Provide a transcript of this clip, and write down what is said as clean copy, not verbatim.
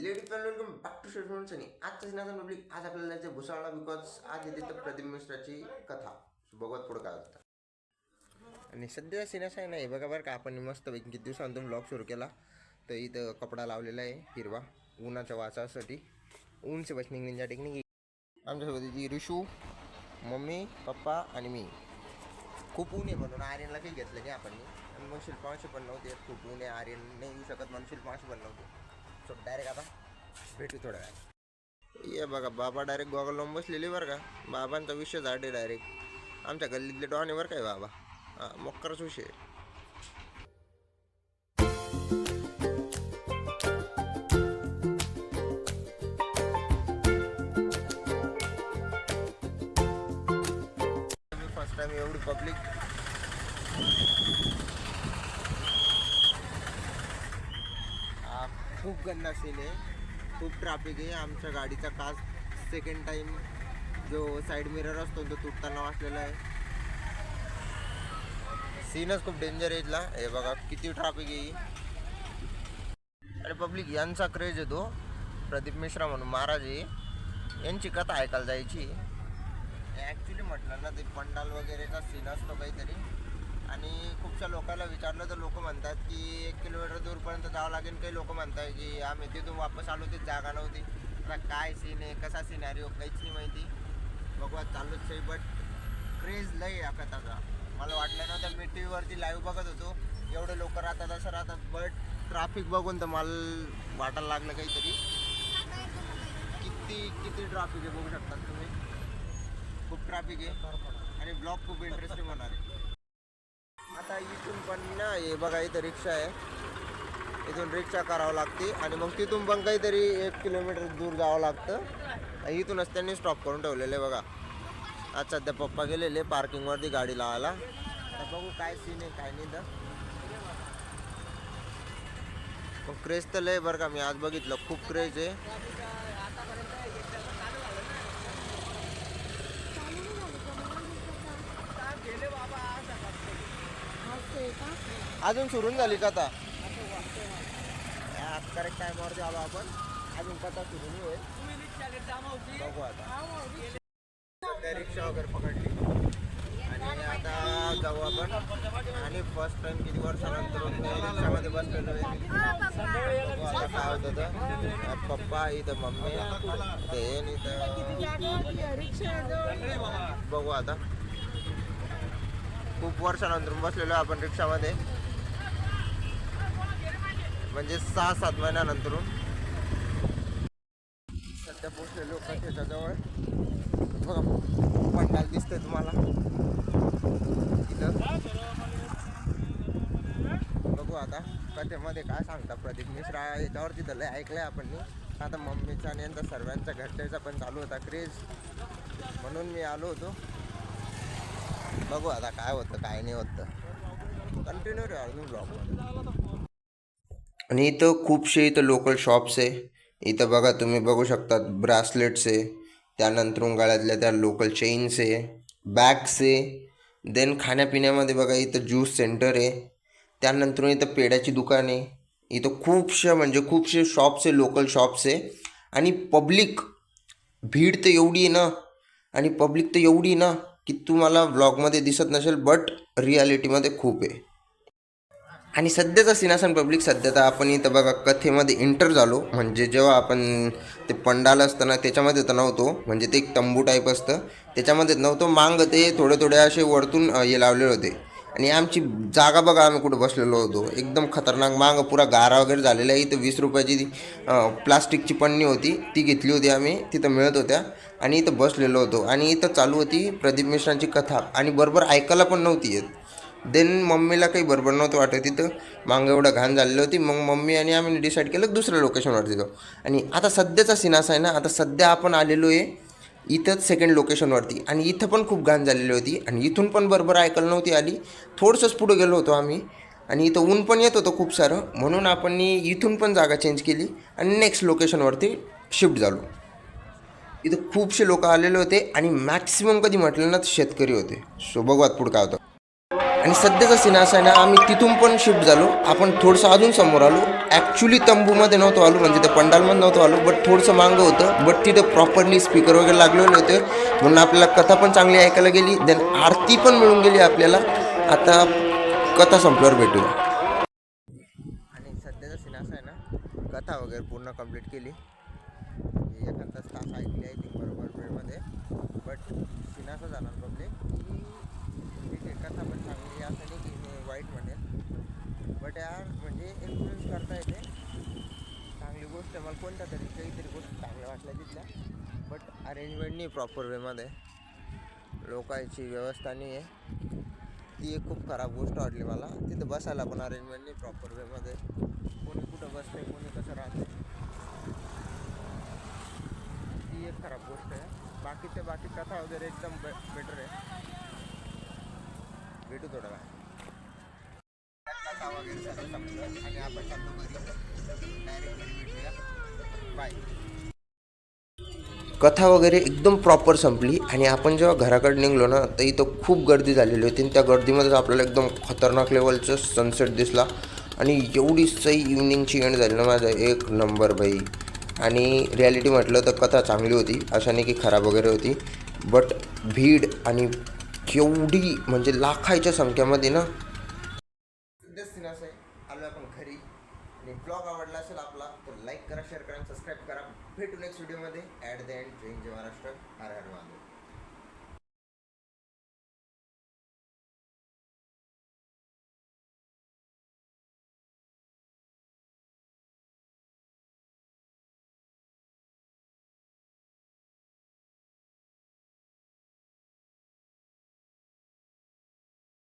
Ladies welcome back to शेट म्हणून आजचं cinema public आज आपल्याला जायचं भुसावळला बिकॉज आज येते तर प्रदीप मिश्राची कथा बघत पुढं काय होतं. आणि सध्या सिनेमा आहे नाही बघा बरं का आपण मस्त किती दिवसांतून ब्लॉग सुरू केला तर इथं कपडा लावलेला आहे हिरवा उन्हाच्या वाचासाठी. ऊन से बचने निंजा टेक्निक. आमच्यासोबत ती ऋषू मम्मी पप्पा आणि मी. खूप ऊन आहे म्हणून आर्यनला काही घेतलं नाही आपण आणि मग शिल्पांशी पण नव्हते. खूप ऊन आहे आर्यन नाही येऊ शकत म्हणून शिल्पांशी पण नव्हते. सो डायरेक्ट आता भेटू थोड्या वेळात. ये बघा बाबा डायरेक्ट गॉगल लावून बसलेली बरं का. बाबांचा विषय झाडे डायरेक्ट आमच्या गल्लीतले डॉन आहे बरं काय बाबा. हां मक्करच विषय. फर्स्ट टाइम एवढी पब्लिक. खूप गंदा सीन आहे. खूप ट्रॅफिक आहे. आमच्या गाडीचा काच सेकंड टाइम जो साईड मिरर असतो तो तुटताना वाचलेला आहे. सीनच खूप डेंजर आहे इथला. हे बघा किती ट्रॅफिक आहे. अरे पब्लिक यांचा क्रेज आहे तो प्रदीप मिश्रा म्हणून महाराज आहे. यांची कथा ऐकायला जायची. ॲक्च्युली म्हटलं ना ते पंडाल वगैरेचा सीन असतो काहीतरी. आणि खूपशा लोकांना विचारलं तर लोक म्हणतात की 1 किलोमीटर दूरपर्यंत जावं लागेल. काही लोक म्हणतात की आम्ही तिथून वापस आलो तीच जागा नव्हती. आता काय सीन आहे कसा सिनॅरिओ काहीच नाही माहिती. बघा चालूच आहे बट क्रेज लय या कथाचा. मला वाटलं नव्हतं. मी टी व्हीवरती लाईव्ह बघत होतो एवढे लोक राहतात असं राहतात बट ट्रॅफिक बघून तर मला वाटायला लागलं काहीतरी. किती ट्रॅफिक आहे बघू शकतात तुम्ही. खूप ट्रॅफिक आहे आणि ब्लॉग खूप इंटरेस्टिंग होणार आहे. आता इथून पण ना हे बघा इथं रिक्षा आहे. इथून रिक्षा करावं लागते आणि मग तिथून पण काहीतरी 1 किलोमीटर दूर जावं लागतं. इथूनच त्यांनी स्टॉप करून ठेवलेलं आहे बघा. आज सध्या पप्पा गेलेले पार्किंगवरती गाडी लावायला. तर बघू काय सीन आहे काय नाही. तर मग क्रेज तर लय बरं का. मी आज बघितलं खूप क्रेज आहे. अजून सुरून झाली कथा. करेक्ट टायमावरती आलो आपण. अजून कथा सुरू नाही होईल. बघू आता. रिक्षा वगैरे पकडली आणि आता जाऊ आपण. आणि फर्स्ट टाइम किती वर्षानंतर रिक्षामध्ये बसलेलो आहे. आता काय होतं तर पप्पा इथं मम्मी ते बघू आता. खूप वर्षानंतर बसलेलो आपण रिक्षामध्ये म्हणजे 6-7 महिन्यानंतरून. सध्या पोचलेलो कथेच्या जवळ. बघा पंडाल दिसतंय तुम्हाला इथं. बघू आता कथेमध्ये काय सांगता प्रदीप मिश्रा याच्यावर तिथं लय ऐकलंय आपण. आता मम्मीचा आणि यांचा सर्वांचा घरच्याचा पण चालू होता क्रेज म्हणून मी आलो होतो. बघू आता काय होतं काय नाही होतं. कंटिन्यू राहा अजून ब्लॉगमध्ये. आणि इथं खूपशे इथं लोकल शॉप्स आहे. इथं बघा तुम्ही बघू शकता ब्रासलेट्स आहे. त्यानंतर गळ्यातल्या त्या लोकल चेन्स आहे बॅग्स आहे. देन खाण्यापिण्यामध्ये बघा इथं ज्यूस सेंटर आहे. त्यानंतर इथं पेड्याची दुकान आहे. इथं खूपशा म्हणजे खूपशे शॉप्स आहे लोकल शॉप्स आहे. आणि पब्लिक भीड तर एवढी आहे ना आणि पब्लिक तर एवढी ना की तुम्हाला व्लॉगमध्ये दिसत नसेल बट रियालिटीमध्ये खूप आहे. आणि सध्याचा सिनासन पब्लिक सध्या तर आपण इथं बघा कथेमध्ये एंटर झालो. म्हणजे जेव्हा आपण ते पंडाल असतं ना त्याच्यामध्ये तर नव्हतो. म्हणजे ते एक तंबू टाईप असतं त्याच्यामध्ये नव्हतो. मांग ते थोडे असे वरतून हे लावलेले होते. आणि आमची जागा बघा आम्ही कुठं बसलेलो होतो. एकदम खतरनाक. मांग पुरा गारा वगैरे झालेला आहे. इथं 20 रुपयाची प्लास्टिकची पन्नी होती ती घेतली होती आम्ही. तिथं मिळत होत्या आणि इथं बसलेलो होतो. आणि इथं चालू होती प्रदीप मिश्रांची कथा आणि बरोबर ऐकायला पण नव्हती येत. देन मम्मीला काही बरोबर नव्हतं वाटत. तिथं मागं एवढं घाण झालेलं होती. मग मम्मी आणि आम्ही डिसाईड केलं दुसऱ्या लोकेशनवरती जाऊ. आणि आता सध्याचा सीन असा आहे ना. आता सध्या आपण आलेलो आहे इथंच सेकंड लोकेशनवरती. आणि इथं पण खूप घाण झालेली होती आणि इथून पण बरोबर ऐकायला नव्हती आली. थोडंसंच पुढे गेलो होतो आम्ही आणि इथं ऊन पण येत होतं खूप सारं. म्हणून आपण इथून पण जागा चेंज केली आणि नेक्स्ट लोकेशनवरती शिफ्ट झालो. इथं खूपसे लोक आलेले होते आणि मॅक्सिमम कधी म्हटलं ना तर शेतकरी होते. सो बघू आता पुढं काय होतं. आणि सध्याचा सीन असा आहे ना, आम्ही तिथून पण शिफ्ट झालो. आपण थोडंसं अजून समोर आलो. ॲक्च्युली तंबूमध्ये नव्हतो आलो, म्हणजे त्या पंडालमध्ये नव्हतो आलो, बट थोडंसं मागं होतं. बट तिथं प्रॉपरली स्पीकर वगैरे लागलेले होते, म्हणून आपल्याला कथा पण चांगली ऐकायला गेली. देन आरती पण मिळून गेली आपल्याला. आता कथा संपल्यावर भेटूया. आणि सध्याचा सीन असा आहे ना, कथा वगैरे पूर्ण कंप्लीट केली. एखादा तास ऐकली आहे ती बरोबर वेळमध्ये. बट सीन असा झाला पब्लिक की ठीक आहे, कथा पण चांगली, असं नाही की मी वाईट म्हणेल. बट यार म्हणजे इन्फ्लुएन्स करता येते, चांगली गोष्ट आहे. मला कोणत्या तरी काहीतरी गोष्ट चांगल्या वाटल्या तिथल्या. बट अरेंजमेंट नाही प्रॉपर वेमध्ये, लोकांची व्यवस्था नाही आहे, ती एक खूप खराब गोष्ट वाटली मला. तिथं बसायला पण अरेंजमेंट नाही प्रॉपर वेमध्ये, कोणी कुठं बसते, कोणी कसं राहते, ती एक खराब गोष्ट आहे. बाकी कथा वगैरे एकदम बेटर आहे. भेटू थोडा वेळा. कथा वगैरे सर्व संपलं आणि आपण चाललो घरी. डायरेक्ट घरी भेटूया. बाय. कथा वगैरे एकदम प्रॉपर संपली आणि आपण जेव्हा घराकडे निघलो ना, तर इथं खूप गर्दी झालेली होती. आणि त्या गर्दीमध्येच आपल्याला एकदम खतरनाक लेवलचं सनसेट दिसला. आणि एवढी सही इव्हनिंगची एंड झाली ना माझा, एक नंबर भाई. आणि रिॲलिटी म्हटलं तर कथा चांगली होती, अशा नाही की खराब वगैरे होती. बट भीड आणि केवढी म्हणजे लाखाच्या संख्येमध्ये ना. सध्याच सीन असं आहे, आलो आपण घरी. आणि ब्लॉग आवडला असेल आपला तर लाईक करा, शेअर करा, सबस्क्राईब करा. भेटू नेक्स्ट व्हिडिओमध्ये. ॲट द एंड जय हिंद, जय महाराष्ट्र, हर हर महादेव.